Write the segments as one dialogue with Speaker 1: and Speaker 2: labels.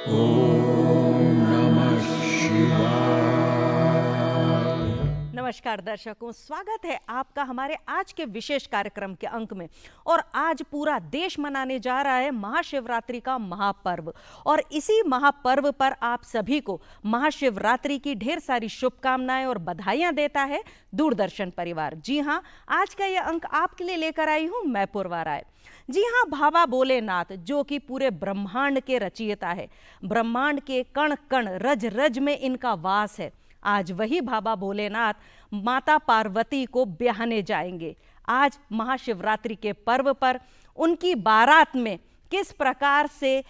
Speaker 1: ओम नमः शिवाय।
Speaker 2: नमस्कार दर्शकों, स्वागत है आपका हमारे आज के विशेष कार्यक्रम के अंक में। और आज पूरा देश मनाने जा रहा है महाशिवरात्रि का महापर्व। और इसी महापर्व पर आप सभी को महाशिवरात्रि की ढेर सारी शुभकामनाएं और बधाइयां देता है दूरदर्शन परिवार। जी हां, आज का यह अंक आपके लिए लेकर आई हूं मैं पूर्वा राय। जी हाँ, बाबा भोलेनाथ जो कि पूरे ब्रह्मांड के रचयिता है, ब्रह्मांड के कण कण रज रज में इनका वास है। आज वही बाबा भोलेनाथ माता पार्वती को ब्याहने जाएंगे। आज महाशिवरात्रि के पर्व पर उनकी बारात में किस प्रकार से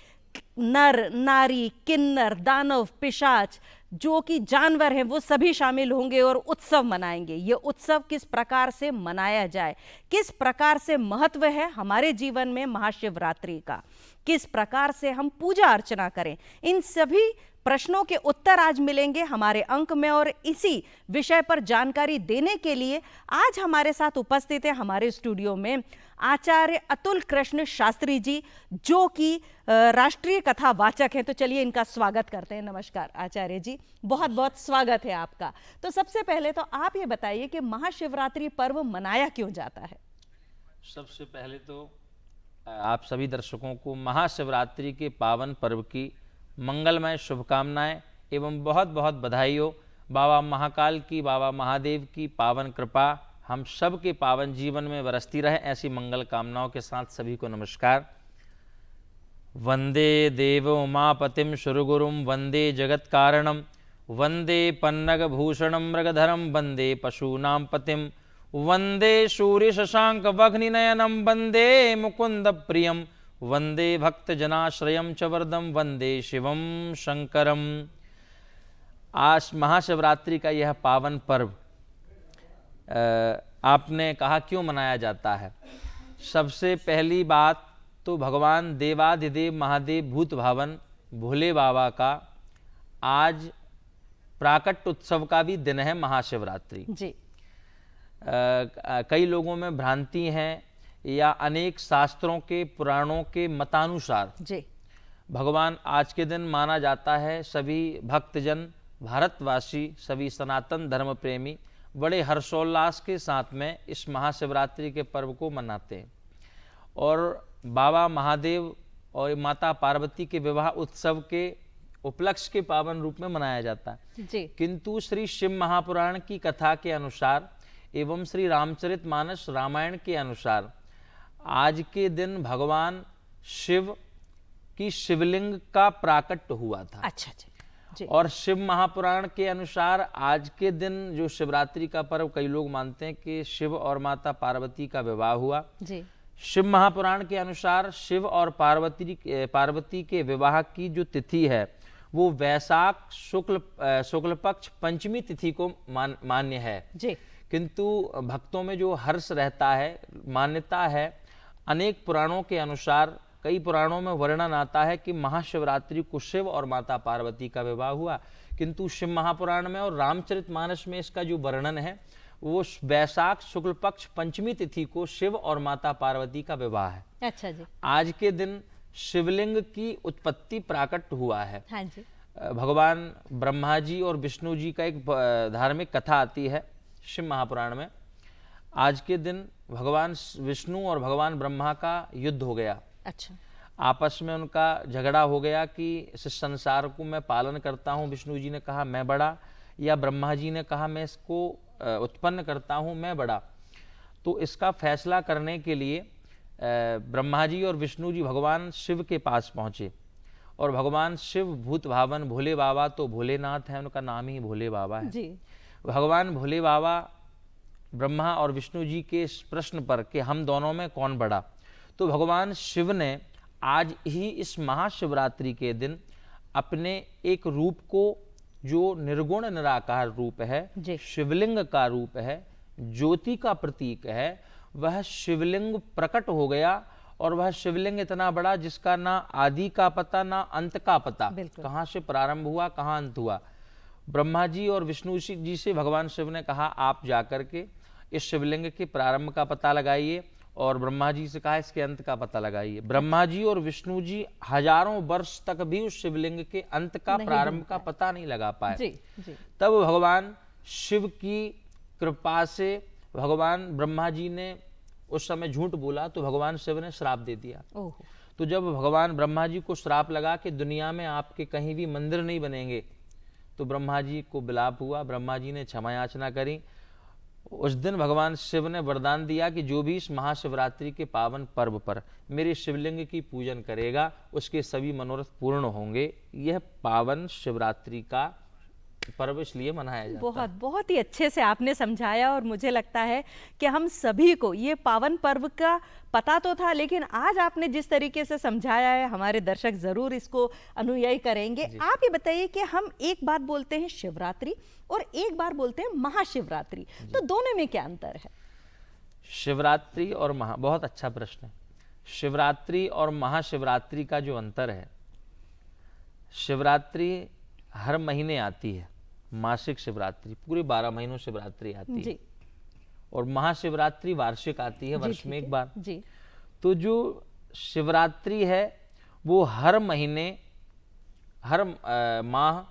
Speaker 2: नर नारी किन्नर दानव पिशाच जो कि जानवर हैं वो सभी शामिल होंगे और उत्सव मनाएंगे। ये उत्सव किस प्रकार से मनाया जाए, किस प्रकार से महत्व है हमारे जीवन में महाशिवरात्रि का, किस प्रकार से हम पूजा अर्चना करें, इन सभी प्रश्नों के उत्तर आज मिलेंगे हमारे अंक में। और इसी विषय पर जानकारी देने के लिए आज हमारे साथ उपस्थित है हमारे स्टूडियो में आचार्य अतुल कृष्ण शास्त्री जी, जो कि राष्ट्रीय कथा वाचक हैं। तो चलिए इनका स्वागत करते हैं। नमस्कार आचार्य जी, बहुत बहुत स्वागत है आपका। तो सबसे पहले तो आप ये बताइए कि महाशिवरात्रि पर्व मनाया क्यों जाता है?
Speaker 3: सबसे पहले तो आप सभी दर्शकों को महाशिवरात्रि के पावन पर्व की मंगलमय शुभकामनाएं एवं बहुत बहुत बधाई हो। बाबा महाकाल की, बाबा महादेव की पावन कृपा हम सब के पावन जीवन में बरसती रहे, ऐसी मंगल कामनाओं के साथ सभी को नमस्कार। वंदे देव उमापतिम सुरगुरुम वंदे जगत कारणम वंदे पन्नग भूषणम मृगधरम वंदे पशूनां पतिम वंदे सूर्य शशांक वग्निनयनम वंदे मुकुंद प्रियम वंदे भक्तजनाश्रयम च वरदम वंदे शिवम शंकरम। आज महाशिवरात्रि का यह पावन पर्व आपने कहा क्यों मनाया जाता है। सबसे पहली बात तो भगवान देवाधिदेव महादेव भूत भावन भोले बाबा का आज प्राकट उत्सव का भी दिन है महाशिवरात्रि
Speaker 2: जी।
Speaker 3: कई लोगों में भ्रांति है या अनेक शास्त्रों के पुराणों के मतानुसार
Speaker 2: जी
Speaker 3: भगवान आज के दिन माना जाता है। सभी भक्तजन भारतवासी सभी सनातन धर्म प्रेमी बड़े हर्षोल्लास के साथ में इस महाशिवरात्रि के पर्व को मनाते हैं और बाबा महादेव और माता पार्वती के विवाह उत्सव के उपलक्ष्य के पावन रूप में मनाया जाता है
Speaker 2: जी।
Speaker 3: किंतु श्री शिव महापुराण की कथा के अनुसार एवं श्री रामचरितमानस रामायण के अनुसार आज के दिन भगवान शिव की शिवलिंग का प्राकट्य हुआ था।
Speaker 2: अच्छा जी।
Speaker 3: और शिव महापुराण के अनुसार आज के दिन जो शिवरात्रि का पर्व कई लोग मानते हैं कि शिव और माता पार्वती का विवाह हुआ
Speaker 2: जी।
Speaker 3: शिव महापुराण के अनुसार शिव और पार्वती के विवाह की जो तिथि है वो वैशाख शुक्ल पक्ष पंचमी तिथि को मान्य है
Speaker 2: जी।
Speaker 3: किंतु भक्तों में जो हर्ष रहता है, मान्यता है, अनेक पुराणों के अनुसार कई पुराणों में वर्णन आता है कि महाशिवरात्रि को शिव और माता पार्वती का विवाह हुआ, किंतु शिव महापुराण में और रामचरितमानस में इसका जो वर्णन है वो वैशाख शुक्ल पक्ष पंचमी तिथि को शिव और माता पार्वती का विवाह है।
Speaker 2: अच्छा जी।
Speaker 3: आज के दिन शिवलिंग की उत्पत्ति प्राकट हुआ है।
Speaker 2: हाँ जी।
Speaker 3: भगवान ब्रह्मा जी और विष्णु जी का एक धार्मिक कथा आती है शिव महापुराण में। आज के दिन भगवान विष्णु और भगवान ब्रह्मा का युद्ध हो गया।
Speaker 2: अच्छा।
Speaker 3: आपस में उनका झगड़ा हो गया कि इस संसार को मैं पालन करता हूँ, विष्णु जी ने कहा मैं बड़ा, या ब्रह्मा जी ने कहा मैं इसको उत्पन्न करता हूँ मैं बड़ा। तो इसका फैसला करने के लिए ब्रह्मा जी और विष्णु जी भगवान शिव के पास पहुँचे और भगवान शिव भूत भावन भोले बाबा तो भोलेनाथ है, उनका नाम ही भोले बाबा है
Speaker 2: जी।
Speaker 3: भगवान भोले बाबा ब्रह्मा और विष्णु जी के इस प्रश्न पर कि हम दोनों में कौन बड़ा, तो भगवान शिव ने आज ही इस महाशिवरात्रि के दिन अपने एक रूप को जो निर्गुण निराकार रूप है, शिवलिंग का रूप है, ज्योति का प्रतीक है, वह शिवलिंग प्रकट हो गया। और वह शिवलिंग इतना बड़ा जिसका ना आदि का पता ना अंत का पता, कहाँ से प्रारंभ हुआ कहाँ अंत हुआ। ब्रह्मा जी और विष्णु जी से भगवान शिव ने कहा आप जाकर के इस शिवलिंग के प्रारंभ का पता लगाइए और ब्रह्मा जी से कहा इसके अंत का पता लगाइए। ब्रह्मा जी और विष्णु जी हजारों वर्ष तक भी उस शिवलिंग के अंत का, प्रारंभ का पता नहीं लगा पाए।
Speaker 2: जी, जी।
Speaker 3: तब भगवान शिव की कृपा से भगवान ब्रह्मा जी ने उस समय झूठ बोला तो भगवान शिव ने श्राप दे दिया।
Speaker 2: ओहो।
Speaker 3: तो जब भगवान ब्रह्मा जी को श्राप लगा कि दुनिया में आपके कहीं भी मंदिर नहीं बनेंगे, तो ब्रह्मा जी को विलाप हुआ। ब्रह्मा जी ने क्षमा याचना करी। उस दिन भगवान शिव ने वरदान दिया कि जो भी इस महाशिवरात्रि के पावन पर्व पर मेरे शिवलिंग की पूजन करेगा उसके सभी मनोरथ पूर्ण होंगे। यह पावन शिवरात्रि का पर्व इसलिए मनाया जाता है।
Speaker 2: बहुत बहुत ही अच्छे से आपने समझाया और मुझे लगता है कि हम सभी को ये पावन पर्व का पता तो था, लेकिन आज आपने जिस तरीके से समझाया है हमारे दर्शक जरूर इसको अनुयायी करेंगे। आप ये बताइए कि हम एक बात बोलते हैं शिवरात्रि और एक बार बोलते हैं महाशिवरात्रि, तो दोनों में क्या अंतर है?
Speaker 3: शिवरात्रि और बहुत अच्छा प्रश्न है। शिवरात्रि और महाशिवरात्रि का जो अंतर है, शिवरात्रि हर महीने आती है, मासिक शिवरात्रि पूरे 12 महीनों शिवरात्रि आती है, और महाशिवरात्रि वार्षिक आती है, वर्ष में एक बार।
Speaker 2: जी।
Speaker 3: तो जो शिवरात्रि है वो हर महीने, हर माह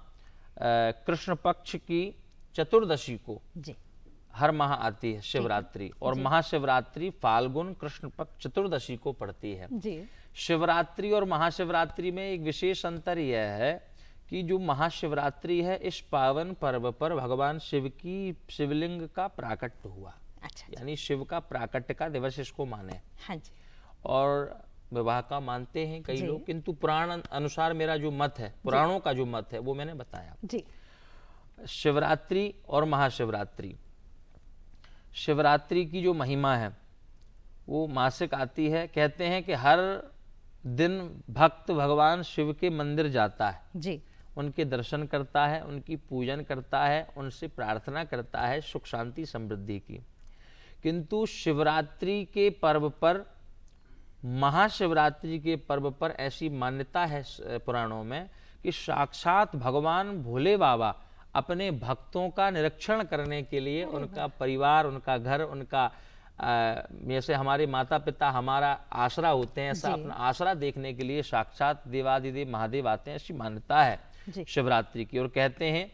Speaker 3: कृष्ण पक्ष की चतुर्दशी को
Speaker 2: जी।
Speaker 3: हर माह आती है शिवरात्रि, और महाशिवरात्रि फाल्गुन कृष्ण पक्ष चतुर्दशी को पड़ती है।
Speaker 2: जी।
Speaker 3: शिवरात्रि और महाशिवरात्रि में एक विशेष अंतर यह है कि जो महाशिवरात्रि है, इस पावन पर्व पर भगवान शिव की शिवलिंग का प्राकट्य हुआ।
Speaker 2: अच्छा।
Speaker 3: यानी शिव का प्राकट्य का दिवस इसको माने।
Speaker 2: हाँ जी।
Speaker 3: और विवाह का मानते हैं कई लोग, किंतु पुराण अनुसार मेरा जो मत है, पुराणों का जो मत है वो मैंने बताया।
Speaker 2: जी।
Speaker 3: शिवरात्रि और महाशिवरात्रि, शिवरात्रि की जो महिमा है वो मासिक आती है। कहते हैं कि हर दिन भक्त भगवान शिव के मंदिर जाता है
Speaker 2: जी।
Speaker 3: उनके दर्शन करता है, उनकी पूजन करता है, उनसे प्रार्थना करता है सुख शांति समृद्धि की। किंतु शिवरात्रि के पर्व पर, महाशिवरात्रि के पर्व पर ऐसी मान्यता है पुराणों में कि साक्षात भगवान भोले बाबा अपने भक्तों का निरीक्षण करने के लिए, उनका परिवार, उनका घर, उनका जैसे हमारे माता पिता हमारा आसरा होते हैं, ऐसा अपना आसरा देखने के लिए साक्षात देवादिदेव महादेव आते हैं, ऐसी मान्यता है शिवरात्रि की। और कहते हैं,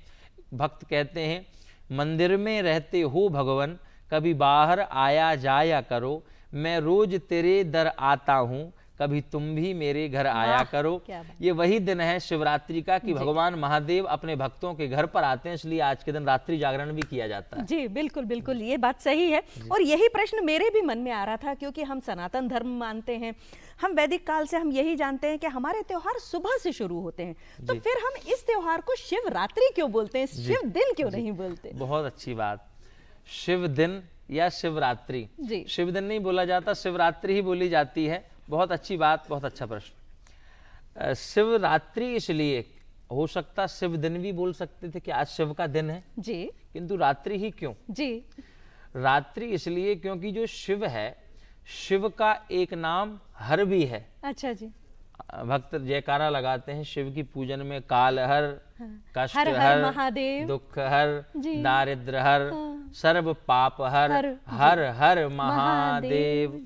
Speaker 3: भक्त कहते हैं, मंदिर में रहते हो भगवान, कभी बाहर आया जाया करो, मैं रोज तेरे दर आता हूँ, कभी तुम भी मेरे घर आया करो। ये वही दिन है शिवरात्रि का कि भगवान महादेव अपने भक्तों के घर पर आते हैं, इसलिए आज के दिन रात्रि जागरण भी किया जाता है।
Speaker 2: जी बिल्कुल बिल्कुल, ये बात सही है। और यही प्रश्न मेरे भी मन में आ रहा था, क्योंकि हम सनातन धर्म मानते हैं, हम वैदिक काल से हम यही जानते हैं कि हमारे त्योहार सुबह से शुरू होते हैं, तो फिर हम इस त्योहार को शिवरात्रि क्यों बोलते हैं, शिव दिन क्यों नहीं बोलते?
Speaker 3: बहुत अच्छी बात। शिव दिन या शिवरात्रि, शिव दिन नहीं बोला जाता, शिवरात्रि ही बोली जाती है। बहुत अच्छी बात, बहुत अच्छा प्रश्न। शिवरात्रि इसलिए हो सकता, शिव दिन भी बोल सकते थे कि आज शिव का दिन है जी, किंतु रात्रि ही क्यों? जी, रात्रि इसलिए क्योंकि जो शिव है, शिव का एक नाम हर भी है। अच्छा जी। भक्त जयकारा लगाते हैं शिव की पूजन में, काल हर, कष्ट हर, हर महादेव, दुख हर, दारिद्र हर, सर्व पाप हर, हर हर महादेव।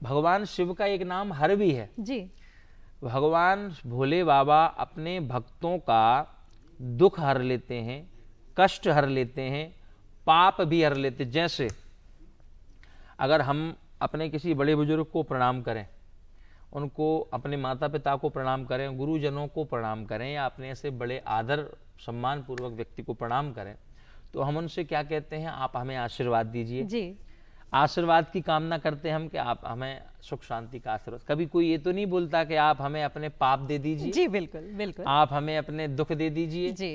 Speaker 3: भगवान शिव का एक नाम हर भी है जी। भगवान भोले बाबा अपने भक्तों का दुख हर लेते हैं, कष्ट हर लेते हैं, पाप भी हर लेते। जैसे अगर हम अपने किसी बड़े बुजुर्ग को प्रणाम करें, उनको अपने माता पिता को प्रणाम करें, गुरुजनों को प्रणाम करें, या अपने ऐसे बड़े आदर सम्मान पूर्वक व्यक्ति को प्रणाम करें, तो हम उनसे क्या कहते हैं, आप हमें आशीर्वाद दीजिए जी। आशीर्वाद की कामना करते हैं हम कि आप हमें सुख शांति का आशीर्वाद। कभी कोई ये तो नहीं बोलता कि आप हमें अपने पाप दे दीजिए जी। बिल्कुल बिल्कुल। आप हमें अपने दुख दे दीजिए जी।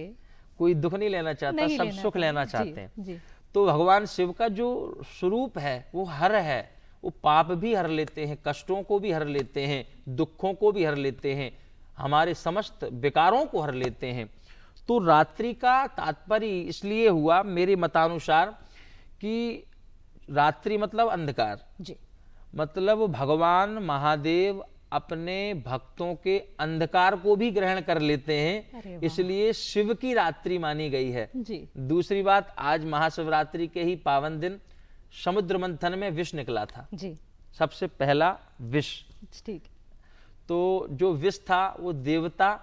Speaker 3: कोई दुख नहीं लेना चाहता, सब सुख लेना चाहते हैं जी। तो भगवान शिव का जो स्वरूप है वो हर है, वो पाप भी हर लेते हैं, कष्टों को भी हर लेते हैं, दुखों को भी हर लेते हैं, हमारे समस्त विकारों को हर लेते हैं। तो रात्रि का तात्पर्य इसलिए हुआ मेरे मतानुसार कि रात्रि मतलब अंधकार जी, मतलब भगवान महादेव अपने भक्तों के अंधकार को भी ग्रहण कर लेते हैं, इसलिए शिव की रात्रि मानी गई है जी। दूसरी बात, आज महाशिवरात्रि के ही पावन दिन समुद्र मंथन में विष निकला था जी। सबसे पहला विष।
Speaker 2: ठीक।
Speaker 3: तो जो विष था वो देवता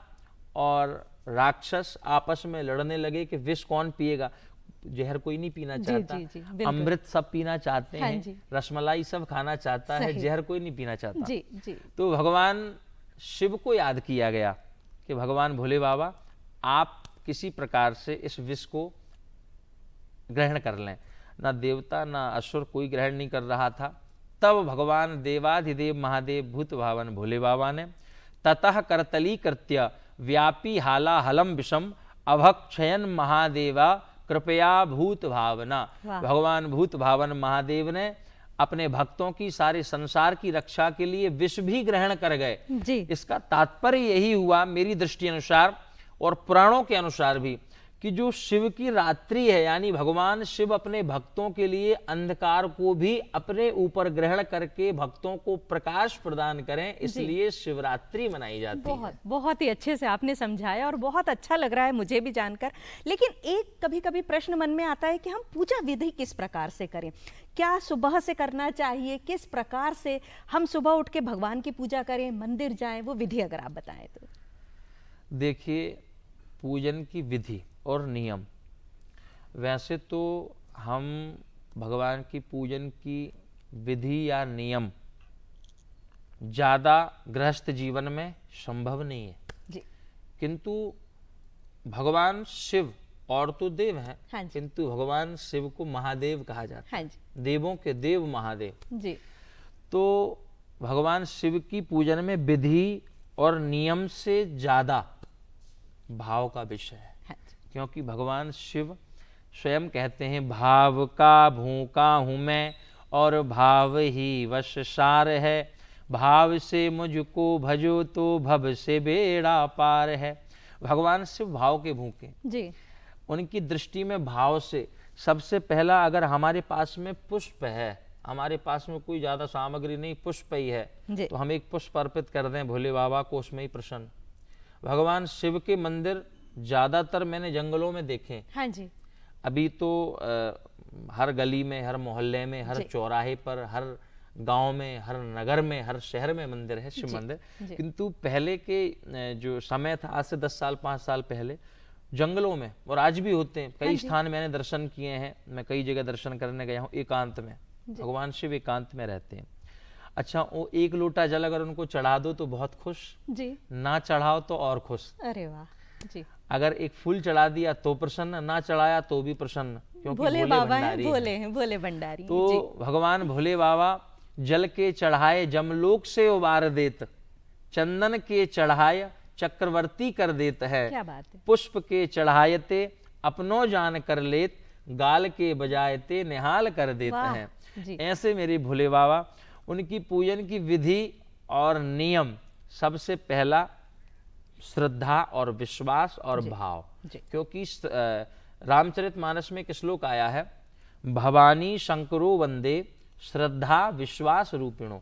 Speaker 3: और राक्षस आपस में लड़ने लगे कि विष कौन पिएगा। जहर कोई नहीं पीना चाहता,
Speaker 2: जी, बिल्कुल।
Speaker 3: अमृत सब पीना चाहते
Speaker 2: हाँ
Speaker 3: हैं,
Speaker 2: जी।
Speaker 3: रसमलाई सब खाना चाहता है,
Speaker 2: सही।
Speaker 3: जहर कोई नहीं पीना चाहता।
Speaker 2: जी जी।
Speaker 3: तो भगवान शिव को याद किया गया कि भगवान भोले बाबा आप किसी प्रकार से इस विष को ग्रहण कर लें। ना देवता ना असुर कोई ग्रहण नहीं कर रहा था। तब भगवान देवाधिदेव महादेव भूत भावन भोले बाबा ने ततः करतली कृत्य व्यापी हाला हलम विषम अभक्षयन महादेवा कृपया भूत भावना।
Speaker 2: वाह।
Speaker 3: भगवान भूत भावन महादेव ने अपने भक्तों की सारे संसार की रक्षा के लिए विष भी ग्रहण कर गए।
Speaker 2: जी।
Speaker 3: इसका तात्पर्य यही हुआ मेरी दृष्टि अनुसार और पुराणों के अनुसार भी कि जो शिव की रात्रि है, यानी भगवान शिव अपने भक्तों के लिए अंधकार को भी अपने ऊपर ग्रहण करके भक्तों को प्रकाश प्रदान करें, इसलिए शिवरात्रि मनाई जाती
Speaker 2: बहुत
Speaker 3: है।
Speaker 2: बहुत ही अच्छे से आपने समझाया और बहुत अच्छा लग रहा है मुझे भी जानकर। लेकिन एक कभी कभी प्रश्न मन में आता है कि हम पूजा विधि किस प्रकार से करें, क्या सुबह से करना चाहिए, किस प्रकार से हम सुबह उठ के भगवान की पूजा करें, मंदिर जाएं, वो विधि अगर आप बताएं तो।
Speaker 3: देखिए, पूजन की विधि और नियम, वैसे तो हम भगवान की पूजन की विधि या नियम ज़्यादा गृहस्थ जीवन में संभव नहीं है
Speaker 2: जी।
Speaker 3: किंतु भगवान शिव और तो देव हैं,
Speaker 2: हाँ जी।
Speaker 3: किंतु भगवान शिव को महादेव कहा जाता है।
Speaker 2: हाँ जी।
Speaker 3: देवों के देव महादेव।
Speaker 2: जी।
Speaker 3: तो भगवान शिव की पूजन में विधि और नियम से ज़्यादा भाव का विषय है।
Speaker 2: हाँ।
Speaker 3: क्योंकि भगवान शिव स्वयं कहते हैं भाव का भूखा हूँ मैं और भाव ही वश सार है, भाव से मुझको भजो तो भव से बेड़ा पार है। भगवान शिव भाव के भूखे
Speaker 2: जी।
Speaker 3: उनकी दृष्टि में भाव से सबसे पहला, अगर हमारे पास में पुष्प है, हमारे पास में कोई ज़्यादा सामग्री नहीं, पुष्प ही है, तो हम एक पुष्प अर्पित कर दें भोले बाबा को, उसमें ही प्रसन्न। भगवान शिव के मंदिर ज़्यादातर मैंने जंगलों में देखे।
Speaker 2: हाँ जी।
Speaker 3: अभी तो हर गली में, हर मोहल्ले में, हर चौराहे पर, हर गांव में, हर नगर में, हर शहर में मंदिर है, शिव मंदिर। किंतु पहले के जो समय था, आज से 10 साल 5 साल पहले, जंगलों में, और आज भी होते हैं, कई स्थान मैंने दर्शन किए हैं, मैं कई जगह दर्शन करने गया हूँ, एकांत में। भगवान शिव एकांत में रहते हैं। अच्छा, वो एक लोटा जल अगर उनको चढ़ा दो तो बहुत खुश
Speaker 2: जी,
Speaker 3: ना चढ़ाओ तो और खुश।
Speaker 2: अरे वाह जी।
Speaker 3: अगर एक फूल चढ़ा दिया तो प्रसन्न, ना चढ़ाया तो भी प्रसन्न, क्योंकि भोले
Speaker 2: बाबा हैं,
Speaker 3: भंडारी
Speaker 2: भोले हैं, भोले भंडारी।
Speaker 3: तो भगवान भोले बाबा जल के चढ़ाए जमलोक से उबार देत, चंदन के चढ़ाए चक्रवर्ती कर देत है,
Speaker 2: क्या बात है।
Speaker 3: पुष्प के चढ़ायते अपनो जान कर लेत, गाल के बजायते निहाल कर देते हैं। ऐसे मेरे भोले बाबा, उनकी पूजन की विधि और नियम, सबसे पहला श्रद्धा और विश्वास और भाव। क्योंकि रामचरितमानस में एक श्लोक आया है, भवानी शंकरो वंदे श्रद्धा विश्वास रूपिणो।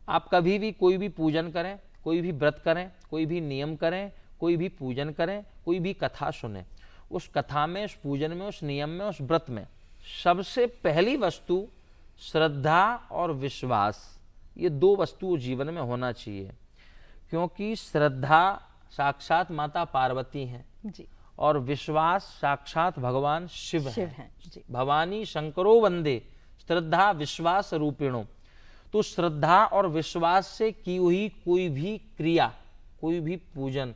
Speaker 3: आप कभी भी कोई भी पूजन करें, कोई भी व्रत करें, कोई भी नियम करें, कोई भी पूजन करें, कोई भी कथा सुने, उस कथा में, उस पूजन में, उस नियम में, उस व्रत में सबसे पहली वस्तु श्रद्धा और विश्वास, ये दो वस्तु जीवन में होना चाहिए। क्योंकि श्रद्धा साक्षात माता पार्वती हैं
Speaker 2: जी,
Speaker 3: और विश्वास साक्षात भगवान शिव
Speaker 2: हैं जी।
Speaker 3: भवानी शंकरो वंदे श्रद्धा विश्वास रूपिणो। तो श्रद्धा और विश्वास से की हुई कोई भी क्रिया, कोई भी पूजन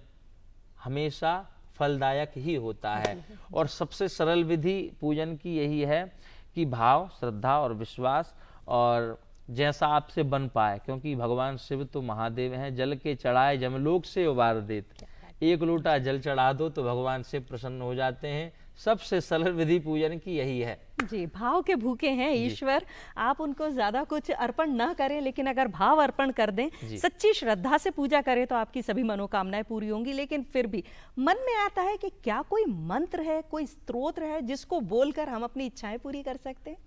Speaker 3: हमेशा फलदायक ही होता है। और सबसे सरल विधि पूजन की यही है कि भाव, श्रद्धा और विश्वास, और जैसा आपसे बन पाए। क्योंकि भगवान शिव तो महादेव हैं, जल के चढ़ाए जमलोक से उबार देते। एक लोटा जल चढ़ा दो तो भगवान शिव प्रसन्न हो जाते हैं। सबसे सरल विधि पूजन की यही है
Speaker 2: जी। भाव के भूखे हैं ईश्वर, आप उनको ज्यादा कुछ अर्पण न करें, लेकिन अगर भाव अर्पण कर दें, सच्ची श्रद्धा से पूजा करें, तो आपकी सभी मनोकामनाएं पूरी होंगी। लेकिन फिर भी मन में आता है कि क्या कोई मंत्र है, कोई स्तोत्र है जिसको बोलकर हम अपनी इच्छाएं पूरी कर सकते हैं?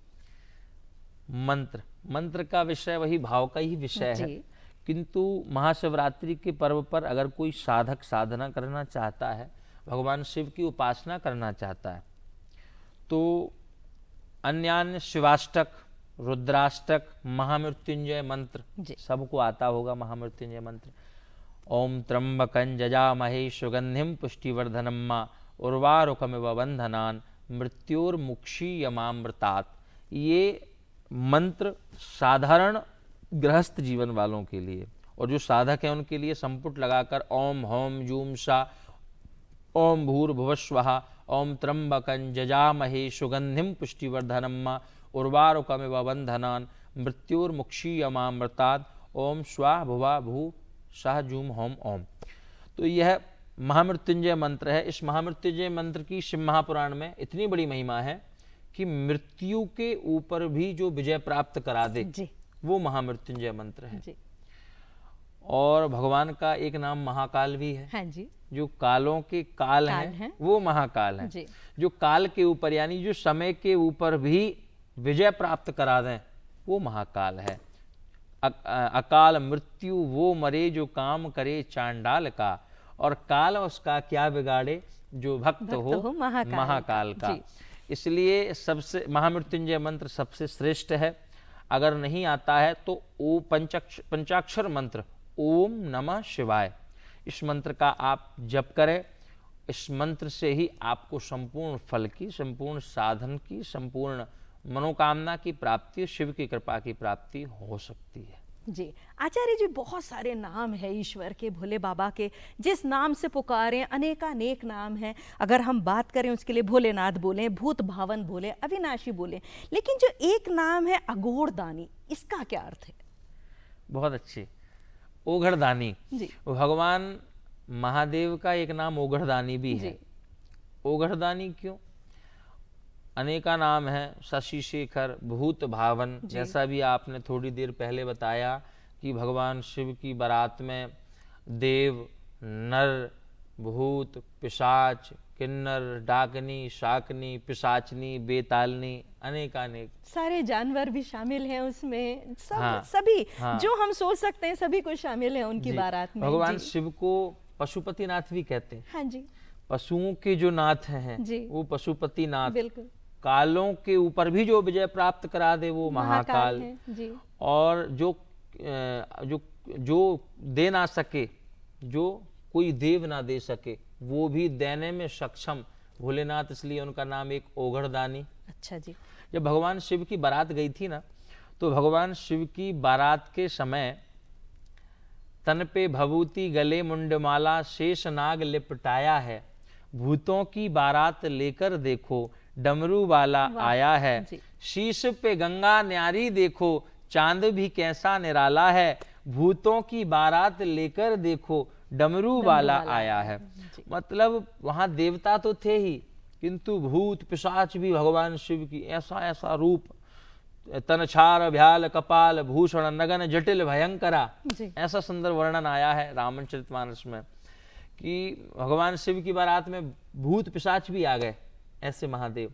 Speaker 3: मंत्र का विषय वही भाव का ही विषय है। किंतु महाशिवरात्रि के पर्व पर अगर कोई साधक साधना करना चाहता है, भगवान शिव की उपासना करना चाहता है, तो अन्यान्य शिवाष्टक, रुद्राष्टक, महामृत्युंजय मंत्र
Speaker 2: जी।
Speaker 3: सबको आता होगा। महामृत्युंजय मंत्र ओम त्र्यंबकं जजामहे सुगंधिम पुष्टिवर्धनम उर्वारुकमिव बंधनान मृत्योर्मुक्षीयमामृतात्। ये मंत्र साधारण गृहस्थ जीवन वालों के लिए, और जो साधक हैं उनके लिए संपुट लगाकर ओम होम जूम सा ओम भूर्भुवस्वः ओम त्र्यंबकं जजामहे सुगंधिम पुष्टिवर्धनम उर्वारुकमिव बंधनान मृत्योर्मुक्षीयमामृतात् ओम स्वाहा भुवा भू सह जूम होम ओम। तो यह महामृत्युंजय मंत्र है। इस महामृत्युंजय मंत्र की शिव महापुराण में इतनी बड़ी महिमा है कि मृत्यु के ऊपर भी जो विजय प्राप्त करा दे
Speaker 2: जी।
Speaker 3: वो महामृत्युंजय मंत्र है।
Speaker 2: जी।
Speaker 3: और भगवान का एक नाम महाकाल भी है।
Speaker 2: हाँ जी।
Speaker 3: जो कालों के काल
Speaker 2: काल
Speaker 3: हैं
Speaker 2: हैं।
Speaker 3: वो महाकाल हैं।
Speaker 2: जी।
Speaker 3: जो काल के ऊपर यानी जो समय के ऊपर भी विजय प्राप्त करा दें वो महाकाल है। अकाल मृत्यु वो मरे जो काम करे चांडाल का, और काल उसका क्या बिगाड़े जो भक्त हो महाकाल का। इसलिए सबसे महामृत्युंजय मंत्र सबसे श्रेष्ठ है। अगर नहीं आता है तो ओ पंचाक्षर मंत्र ओम नमः शिवाय, इस मंत्र का आप जप करें। इस मंत्र से ही आपको संपूर्ण फल की, संपूर्ण साधन की, संपूर्ण मनोकामना की प्राप्ति, शिव की कृपा की प्राप्ति हो सकती है।
Speaker 2: जी आचार्य जी, बहुत सारे नाम है ईश्वर के, भोले बाबा के, जिस नाम से पुकारें अनेकानेक नाम हैं। अगर हम बात करें उसके लिए भोलेनाथ बोलें, भूत भावन बोलें, अविनाशी बोलें, लेकिन जो एक नाम है अघोरदानी, इसका क्या अर्थ है?
Speaker 3: बहुत अच्छे। ओघड़दानी
Speaker 2: जी।
Speaker 3: भगवान महादेव का एक नाम ओघड़दानी भी है। ओघड़दानी क्यों? अनेका नाम है, शशि शेखर, भूत भावन, जैसा भी आपने थोड़ी देर पहले बताया कि भगवान शिव की बारात में देव, नर, भूत, पिशाच, किन्नर, डाकनी, शाकनी, पिशाचनी, बेतालनी, अनेकानेक
Speaker 2: सारे जानवर भी शामिल हैं उसमें, सब
Speaker 3: हाँ,
Speaker 2: सभी
Speaker 3: हाँ,
Speaker 2: जो हम सोच सकते हैं सभी कुछ शामिल है उनकी बारात में।
Speaker 3: भगवान शिव को पशुपतिनाथ भी कहते हैं।
Speaker 2: हाँ जी।
Speaker 3: पशुओं के जो नाथ हैं
Speaker 2: जी।
Speaker 3: वो पशुपतिनाथ।
Speaker 2: बिल्कुल।
Speaker 3: कालों के ऊपर भी जो विजय प्राप्त करा दे वो महाकाल
Speaker 2: है। जी।
Speaker 3: और जो दे ना सके, जो कोई देव ना दे सके, वो भी देने में सक्षम भोलेनाथ, इसलिए उनका नाम एक ओघड़दानी।
Speaker 2: अच्छा जी।
Speaker 3: जब भगवान शिव की बारात गई थी ना, तो भगवान शिव की बारात के समय तन पे भभूति, गले मुंडमाला, शेष नाग लिपटाया है। भूतों की बारात लेकर देखो, डमरू वाला आया है। शीश पे गंगा न्यारी देखो, चांद भी कैसा निराला है। भूतों की बारात लेकर देखो, डमरू वाला आया है। मतलब वहां देवता तो थे ही, किंतु भूत पिशाच भी भगवान शिव की ऐसा ऐसा रूप, तनछार भ्याल कपाल भूषण नगन जटिल भयंकरा, ऐसा सुंदर वर्णन आया है रामचरितमानस में कि भगवान शिव की बारात में भूत पिशाच भी आ गए। ऐसे महादेव।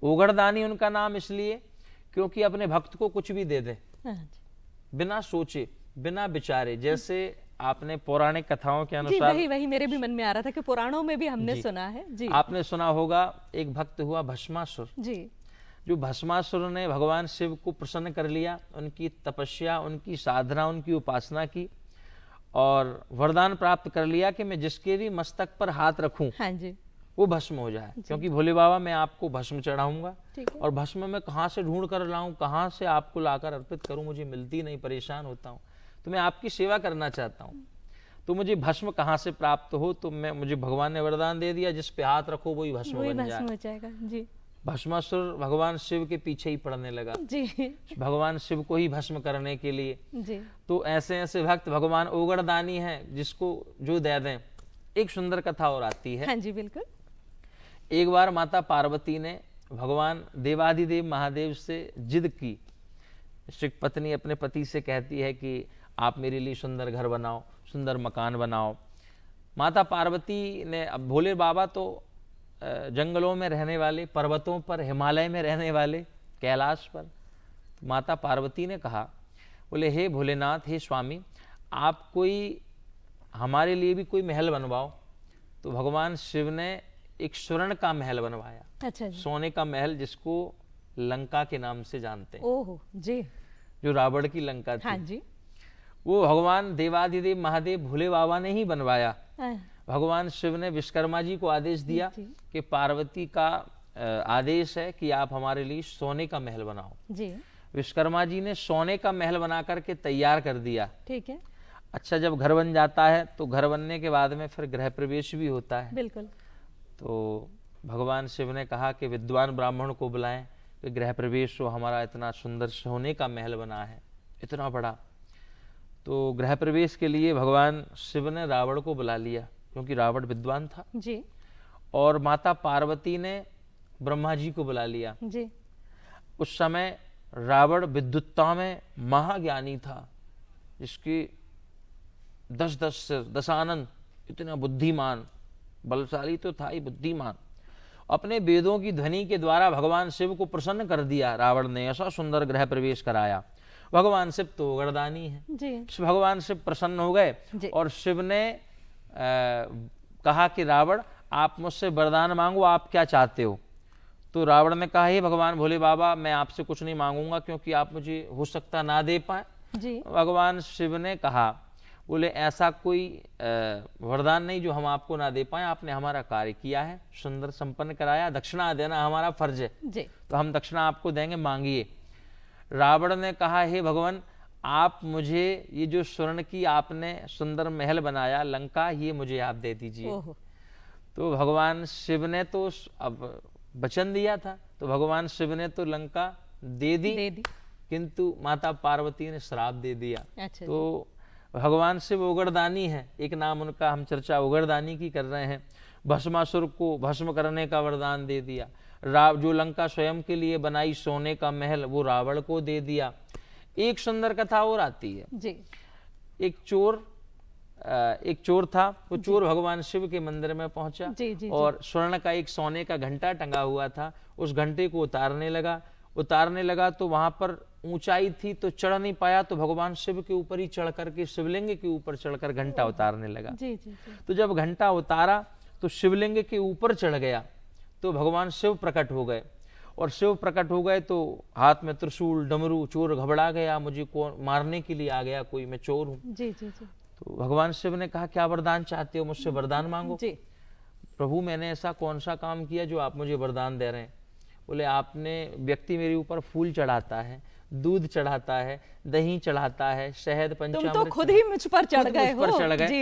Speaker 3: ओघड़दानी उनका नाम इसलिए क्योंकि अपने भक्त को कुछ भी दे दे, बिना सोचे बिना विचारे। जैसे आपने पौराणिक कथाओं के अनुसार,
Speaker 2: वही मेरे भी मन में आ रहा था कि पुराणों में भी हमने सुना है। जी।
Speaker 3: आपने सुना होगा एक भक्त हुआ भस्मासुर।
Speaker 2: जी।
Speaker 3: जो भस्मासुर ने भगवान शिव को प्रसन्न कर लिया, उनकी तपस्या, उनकी साधना, उनकी उपासना की और वरदान प्राप्त कर लिया कि मैं जिसके भी मस्तक पर हाथ रखूं,
Speaker 2: हाँ जी,
Speaker 3: वो भस्म हो जाए। क्योंकि भोले बाबा मैं आपको भस्म चढ़ाऊंगा, और भस्म मैं कहाँ से ढूंढ कर लाऊं, कहाँ से आपको लाकर अर्पित करूं, मुझे मिलती नहीं, परेशान होता हूं, तो मैं आपकी सेवा करना चाहता हूं, तो मुझे भस्म कहाँ से प्राप्त हो। तो मुझे भगवान ने वरदान दे दिया, जिस पे हाथ रखो वही भस्म बन
Speaker 2: जाएगा। जी।
Speaker 3: भस्मासुर भगवान शिव के पीछे ही पड़ने लगा,
Speaker 2: जी,
Speaker 3: भगवान शिव को ही भस्म करने के लिए।
Speaker 2: जी।
Speaker 3: तो ऐसे ऐसे भक्त भगवान ओघड़दानी हैं, जिसको जो दे दें। एक सुंदर कथा और आती है।
Speaker 2: हाँ जी, बिल्कुल।
Speaker 3: एक बार माता पार्वती ने भगवान देवाधिदेव महादेव से जिद की। श्री पत्नी अपने पति से कहती है कि आप मेरे लिए सुंदर घर बनाओ, सुंदर मकान बनाओ। माता पार्वती ने, अब भोले बाबा तो जंगलों में रहने वाले, पर्वतों पर, हिमालय में रहने वाले, कैलाश पर। तो माता पार्वती ने कहा, बोले हे भोलेनाथ, हे स्वामी, आप कोई हमारे लिए भी कोई महल बनवाओ। तो भगवान शिव ने एक स्वर्ण का महल बनवाया।
Speaker 2: अच्छा जी।
Speaker 3: सोने का महल, जिसको लंका के नाम से जानते हैं।
Speaker 2: ओह जी।
Speaker 3: जो रावण की लंका थी,
Speaker 2: हाँ जी।
Speaker 3: वो भगवान देवाधिदेव महादेव भोले बाबा ने ही बनवाया।
Speaker 2: हाँ,
Speaker 3: भगवान शिव ने विश्वकर्मा जी को आदेश दिया
Speaker 2: जी।
Speaker 3: कि पार्वती का आदेश है कि आप हमारे लिए सोने का महल बनाओ।
Speaker 2: जी।
Speaker 3: विश्वकर्मा जी ने सोने का महल बना करके तैयार कर दिया।
Speaker 2: ठीक है।
Speaker 3: अच्छा, जब घर बन जाता है तो घर बनने के बाद में फिर गृह प्रवेश भी होता है।
Speaker 2: बिल्कुल।
Speaker 3: तो भगवान शिव ने कहा कि विद्वान ब्राह्मण को बुलाएं कि गृह प्रवेश हो, हमारा इतना सुंदर सोने का महल बना है, इतना बड़ा। तो गृह प्रवेश के लिए भगवान शिव ने रावण को बुला लिया, क्योंकि रावण विद्वान था।
Speaker 2: जी।
Speaker 3: और माता पार्वती ने ब्रह्मा जी को बुला लिया।
Speaker 2: जी।
Speaker 3: उस समय रावण विद्युत्ता में महाज्ञानी था, जिसकी 10 दशानन, इतना बुद्धिमान, बलशाली तो था ही, बुद्धिमान। अपने वेदों की ध्वनि के द्वारा भगवान शिव को प्रसन्न कर दिया रावण ने, ऐसा सुंदर गृह प्रवेश कराया। भगवान शिव तो वरदानी है
Speaker 2: जी।
Speaker 3: भगवान शिव प्रसन्न हो गए और शिव ने कहा कि रावण, आप मुझसे वरदान मांगो, आप क्या चाहते हो। तो रावण ने कहा, हे भगवान भोले बाबा, मैं आपसे कुछ नहीं मांगूंगा, क्योंकि आप मुझे हो सकता ना दे पाए।
Speaker 2: जी।
Speaker 3: भगवान शिव ने कहा, बोले ऐसा कोई वरदान नहीं जो हम आपको ना दे पाए, आपने हमारा कार्य किया है, सुंदर संपन्न कराया, दक्षिणा देना हमारा फर्ज है
Speaker 2: जी।
Speaker 3: तो हम दक्षिणा आपको देंगे, मांगिए। रावण ने कहा, हे भगवान, आप मुझे ये जो स्वर्ण की आपने सुंदर महल बनाया लंका, ये मुझे आप दे दीजिए। तो भगवान शिव ने तो अब वचन दिया था, तो भगवान शिव ने तो लंका दे दी। किंतु माता पार्वती ने श्राप दे दिया।
Speaker 2: अच्छा।
Speaker 3: तो भगवान शिव उगरदानी है, एक नाम उनका, हम चर्चा उगरदानी की कर रहे हैं। भस्मासुर को भस्म करने का वरदान दे दिया। जो लंका स्वयं के लिए बनाई सोने का महल, वो रावण को दे दिया। एक सुंदर कथा और आती है
Speaker 2: जी।
Speaker 3: एक चोर था। वो चोर भगवान शिव के मंदिर में पहुंचा और स्वर्ण का एक सोने का घंटा टंगा हुआ था, उस घंटे को उतारने लगा तो वहां पर ऊंचाई थी, तो चढ़ नहीं पाया, तो भगवान शिव के ऊपर ही चढ़ करके, शिवलिंग के ऊपर चढ़कर घंटा उतारने लगा। तो जब घंटा उतारा तो शिवलिंग के ऊपर चढ़ गया, तो भगवान शिव प्रकट हो गए। और शिव प्रकट हो गए तो हाथ में त्रिशूल, डमरू, चोर घबरा गया, मुझे कौन मारने के लिए आ गया, कोई, मैं चोर हूं। तो भगवान शिव ने कहा, क्या वरदान चाहते हो, मुझसे वरदान मांगो। प्रभु, मैंने ऐसा कौन सा काम किया जो आप मुझे वरदान दे रहे हैं। बोले, आपने, व्यक्ति मेरे ऊपर फूल चढ़ाता है, दूध चढ़ाता है, दही चढ़ाता है, शहद, पंचामृत,
Speaker 2: तुम तो खुद ही मुझ पर चढ़ गए हो।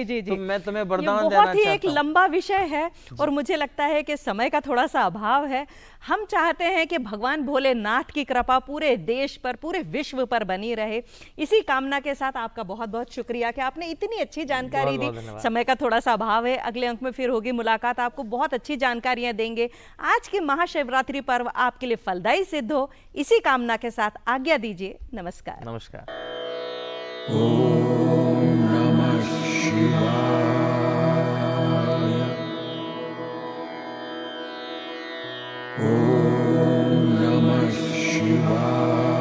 Speaker 3: जी। तो मैं तुम्हें वरदान देना
Speaker 2: बहुत ही एक लंबा विषय है और मुझे लगता है कि समय का थोड़ा सा अभाव है। हम चाहते हैं कि भगवान भोलेनाथ की कृपा पूरे देश पर, पूरे विश्व पर बनी रहे। इसी कामना के साथ आपका बहुत बहुत शुक्रिया कि आपने इतनी अच्छी जानकारी दी। समय का थोड़ा सा अभाव है, अगले अंक में फिर होगी मुलाकात, आपको बहुत अच्छी जानकारियां देंगे। आज की महाशिवरात्रि पर्व आपके लिए फलदायी सिद्ध हो, इसी कामना के साथ आज्ञा दीजिए। नमस्कार।
Speaker 3: नमस्कार।
Speaker 1: ओम नमः शिवाय। ओम नमः शिवाय।